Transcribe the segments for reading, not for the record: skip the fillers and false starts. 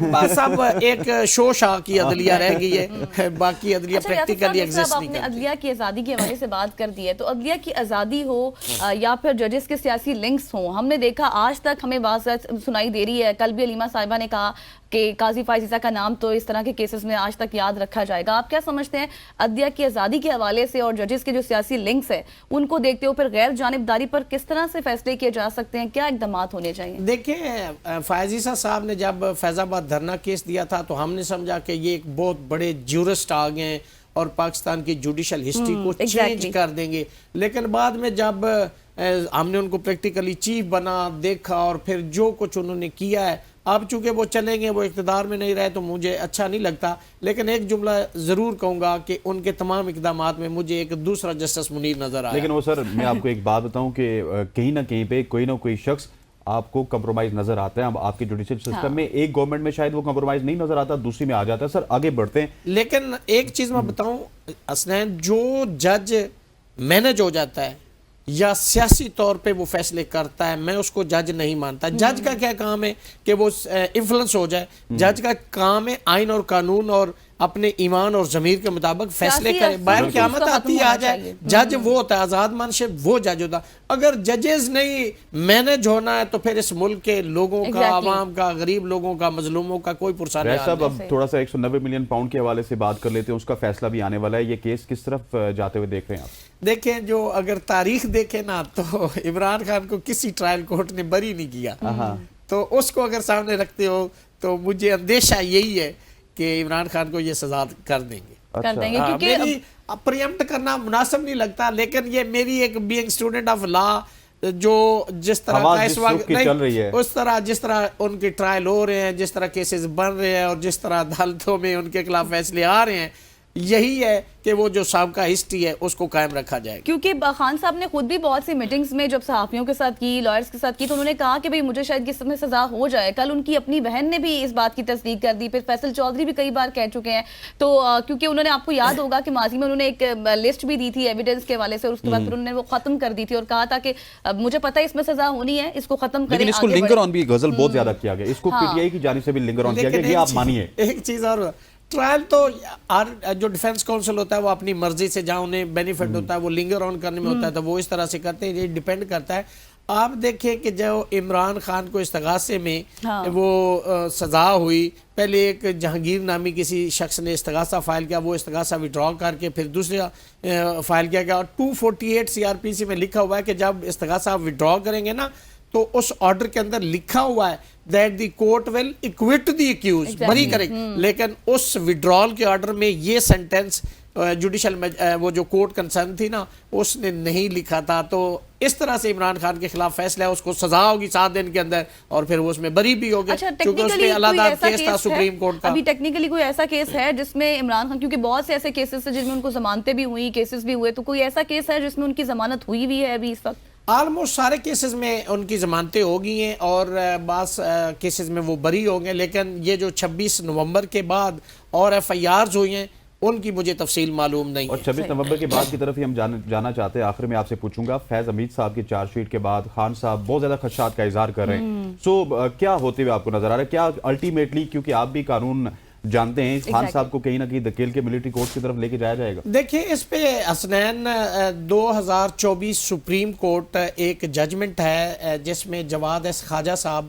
بس اب ایک شو شاہ کی عدلیہ رہ گئی ہے، باقی عدلیہ اچھا، یاسر صاحب، پریکٹیکلی جس طرح ایگزسٹ آپ نہیں نے کرتی۔ عدلیہ کی آزادی کے حوالے سے بات کر دی ہے، تو عدلیہ کی آزادی ہو یا پھر ججز کے سیاسی لنکس ہوں، ہم نے دیکھا آج تک ہمیں بات سنائی دے رہی ہے، کل بھی علیمہ صاحبہ نے کہا کہ قاضی فائز عیسیٰ کا نام تو اس طرح کے کیسز میں آج تک یاد رکھا جائے گا۔ آپ کیا سمجھتے ہیں عدلیہ کی آزادی کے حوالے سے اور ججز کے جو سیاسی لنکس ہیں ان کو دیکھتے ہو پھر غیر جانبداری پر کس طرح سے فیصلے کیے جا سکتے ہیں، کیا اقدامات ہونے چاہیے؟ دیکھیں، فائز عیسیٰ صاحب نے جب فیض آباد دھرنا کیس دیا تھا تو ہم نے سمجھا کہ یہ ایک بہت بڑے جورسٹ آ گئے ہیں اور پاکستان کی جوڈیشل ہسٹری کو چینج کر دیں گے، لیکن بعد میں جب ہم نے ان کو پریکٹیکلی چیف بنا دیکھا اور پھر جو کچھ انہوں نے کیا ہے، اب چونکہ وہ چلیں گے، وہ اقتدار میں نہیں رہے تو مجھے اچھا نہیں لگتا، لیکن ایک جملہ ضرور کہوں گا کہ ان کے تمام اقدامات میں مجھے ایک دوسرا جسٹس منیر نظر آیا۔ لیکن وہ سر میں آپ کو ایک بات بتاؤں کہ کہیں نہ کہیں پہ کوئی نہ کوئی شخص آپ کو کمپرومائز نظر آتا ہے، آپ کے جوڈیشل سسٹم میں ایک گورنمنٹ میں شاید وہ کمپرومائز نہیں نظر آتا، دوسری میں آ جاتا ہے۔ سر آگے بڑھتے ہیں، لیکن ایک چیز میں بتاؤں حسنین، جو جج مینج ہو جاتا ہے یا سیاسی طور پہ وہ فیصلے کرتا ہے، میں اس کو جج نہیں مانتا۔ جج کا کیا کام ہے کہ وہ انفلوئنس ہو جائے، جج کا کام ہے آئین اور قانون اور اپنے ایمان اور ضمیر کے مطابق فیصلے کرے، باہر قیامت آتی آ جائے، جج وہ ہوتا ہے، آزاد منصب وہ جج ہوتا ہے۔ اگر ججز نہیں مینج ہونا ہے تو پھر اس ملک کے لوگوں کا، عوام کا، غریب لوگوں کا، مظلوموں کا کوئی پرسان نہیں۔ صاحب اب تھوڑا سا 190 ملین پاؤنڈ کے حوالے سے بات کر لیتے ہیں، اس کا فیصلہ بھی آنے والا ہے، یہ کیس کس طرف جاتے ہوئے دیکھ رہے ہیں آپ؟ دیکھیں، جو اگر تاریخ دیکھیں نا تو عمران خان کو کسی ٹرائل کورٹ نے بری نہیں کیا، تو اس کو اگر سامنے رکھتے ہو تو مجھے اندیشہ یہی ہے کہ عمران خان کو یہ سزا کر دیں گے، کر دیں گے، کیونکہ میری پریمپٹ کرنا مناسب نہیں لگتا، لیکن یہ میری ایک بینگ اسٹوڈنٹ آف لا جو جس طرح کا اس وقت اس طرح جس طرح ان کے ٹرائل ہو رہے ہیں، جس طرح کیسز بن رہے ہیں اور جس طرح عدالتوں میں ان کے خلاف فیصلے آ رہے ہیں، یہی ہے کہ وہ جو سابقہ ہسٹری ہے اس کو قائم رکھا جائے گا۔ کیونکہ خان صاحب نے خود بھی بہت سی میٹنگز میں جب صحافیوں کے ساتھ کی، لائرز کے ساتھ کی، تو انہوں نے کہا کہ بھئی مجھے شاید اس میں سزا ہو جائے۔ کل ان کی اپنی بہن نے بھی اس بات کی تصدیق کر دی، پھر فیصل چودھری بھی کئی بار کہہ چکے ہیں، تو کیونکہ انہوں نے، آپ کو یاد ہوگا کہ ماضی میں انہوں نے ایک لسٹ بھی دی تھی ایویڈنس کے حوالے سے، اور اس کے بعد پھر انہوں نے وہ ختم کر دی تھی اور کہا تھا کہ مجھے پتہ ہے اس میں سزا ہونی ہے، اس کو ختم کریں، لیکن اس کو لنگر آن بھی غزل بہت زیادہ کیا گیا، اس کو پی ٹی آئی کی جانب سے بھی لنگر آن کیا گیا، یہ آپ مانیے۔ ایک چیز اور، ٹرائل تو جو ڈیفنس کونسل ہوتا ہے وہ اپنی مرضی سے، جہاں انہیں بینیفٹ ہوتا ہے وہ لنگر آن کرنے میں ہوتا ہے تو وہ اس طرح سے کرتے ہیں، یہ ڈیپینڈ کرتا ہے۔ آپ دیکھیں کہ جو عمران خان کو استغاثے میں وہ سزا ہوئی، پہلے ایک جہانگیر نامی کسی شخص نے استغاثہ فائل کیا، وہ استغاثہ وڈرا کر کے پھر دوسرا فائل کیا گیا، اور 248 CRPC میں لکھا ہوا ہے کہ جب استغاثہ آپ وڈرا کریں گے نا تو اس آرڈر کے اندر لکھا ہوا ہے that the court will acquit the accused، بری کرے، لیکن اس وڈرال کے آرڈر میں یہ سینٹنس جوڈیشل وہ جو کورٹ کنسرن تھی نا اس نے نہیں لکھا تھا، تو اس طرح سے عمران خان کے خلاف فیصلہ ہے، اس کو سزا ہوگی 7 دن کے اندر اور پھر وہ اس میں بری بھی ہوگی، کیونکہ اس پہ علیحدہ کیس تھا سپریم کورٹ کا۔ ابھی ٹیکنیکلی کوئی ایسا کیس ہے جس میں عمران خان، کیونکہ بہت سے ایسے کیسز ہیں جن میں ان کو ضمانتیں بھی ہوئی، کیسز بھی ہوئے، تو کوئی ایسا کیس ہے جس میں ان کی ضمانت ہوئی بھی ہے ابھی اس وقت؟ آلموسٹ سارے کیسز میں ان کی ضمانتیں ہو گئی ہیں اور بعض کیسز میں وہ بری ہوں گے، لیکن یہ جو 26 نومبر کے بعد اور FIRs ہوئی ہیں ان کی مجھے تفصیل معلوم نہیں ہے۔ اور 26 نومبر کے بعد کی طرف ہی ہم جانا چاہتے ہیں۔ آخر میں آپ سے پوچھوں گا، فیض حمید صاحب کی چارج شیٹ کے بعد خان صاحب بہت زیادہ خدشات کا اظہار کر رہے ہیں، سو کیا ہوتے ہوئے آپ کو نظر آ رہا ہے؟ کیا الٹیمیٹلی، کیونکہ آپ بھی قانون جانتے ہیں، خان صاحب کو کہیں نہ کہیں دھکیل کے ملٹری کورٹ کی طرف لے کے جایا جائے گا؟ دیکھیں، اس پہ حسنین 2024 سپریم کورٹ ایک ججمنٹ ہے جس میں جواد ایس خواجہ صاحب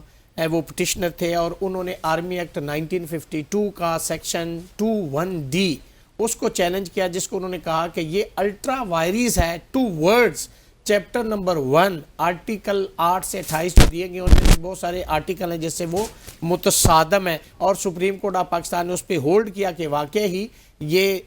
وہ پٹیشنر تھے اور انہوں نے آرمی ایکٹ 1952 کا سیکشن 21D اس کو چیلنج کیا، جس کو انہوں نے کہا کہ یہ الٹرا وائریز ہے towards chapter number 1 article 8 سے 28 جو دیے گئے، ان میں بہت سارے آرٹیکل ہیں جس سے وہ متصادم ہے، اور سپریم کورٹ آف پاکستان نے اس پہ ہولڈ کیا کہ واقعی ہی یہ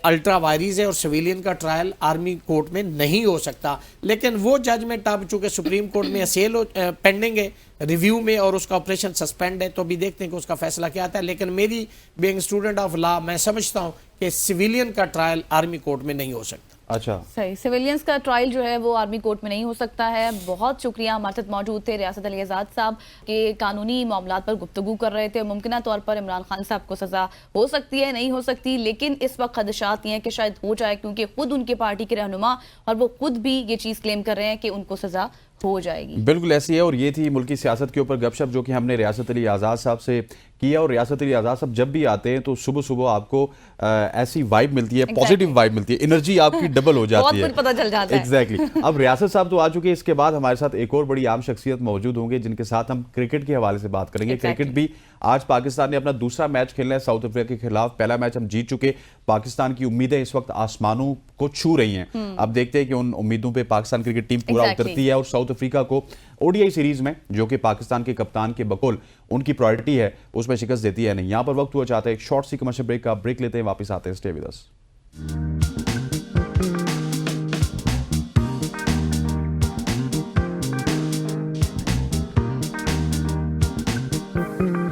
الٹرا وائریز ہے اور سویلین کا ٹرائل آرمی کورٹ میں نہیں ہو سکتا۔ لیکن وہ ججمنٹ اب چونکہ سپریم کورٹ میں اسیل پینڈنگ ہے ریویو میں اور اس کا آپریشن سسپینڈ ہے، تو بھی دیکھتے ہیں کہ اس کا فیصلہ کیا آتا ہے، لیکن میری بینگ اسٹوڈنٹ آف لا میں سمجھتا ہوں کہ سویلین کا ٹرائل آرمی کورٹ میں نہیں ہو سکتا۔ اچھا، صحیح، سویلینز کا ٹرائل جو ہے وہ آرمی کورٹ میں نہیں ہو سکتا ہے۔ بہت شکریہ، ہمارے ساتھ موجود تھے ریاست علی آزاد صاحب کہ قانونی معاملات پر گفتگو کر رہے تھے۔ ممکنہ طور پر عمران خان صاحب کو سزا ہو سکتی ہے، نہیں ہو سکتی، لیکن اس وقت خدشات یہ ہیں کہ شاید ہو جائے، کیونکہ خود ان کے پارٹی کے رہنما اور وہ خود بھی یہ چیز کلیم کر رہے ہیں کہ ان کو سزا ہو جائے گی. بالکل ایسی ہے. اور یہ تھی ملکی سیاست کے اوپر گپ شپ جو کہ ہم نے ریاست علی آزاد صاحب سے کیا. اور ریاست علی آزاد صاحب جب بھی آتے ہیں تو صبح صبح آپ کو ایسی وائب ملتی ہے, پازیٹیو وائب ملتی ہے, انرجی آپ کی ڈبل ہو جاتی ہے, بہت کچھ پتہ چل جاتا ہے. ایگزیکٹلی. اب ریاست صاحب تو آ چکے, اس کے بعد ہمارے ساتھ ایک اور بڑی عام شخصیت موجود ہوں گے جن کے ساتھ ہم کرکٹ کے حوالے سے بات کریں گے. کرکٹ بھی آج پاکستان نے اپنا دوسرا میچ کھیلنا ہے ساؤتھ افریقہ کے خلاف. پہلا میچ ہم جیت چکے. پاکستان کی امیدیں اس وقت آسمانوں کو چھو رہی ہیں. اب دیکھتے ہیں کہ ان امیدوں پہ پاکستان کرکٹ ٹیم پورا اترتی ہے اور ساؤتھ افریقہ کو او ڈی آئی سیریز میں, جو کہ پاکستان کے کپتان کے بقول ان کی پرائرٹی ہے, اس میں شکست دیتی ہے نہیں. یہاں پر وقت ہوا چاہتا ہے ایک شارٹ سی کمرشل بریک کا. بریک لیتے ہیں, واپس آتے ہیں. Stay with us.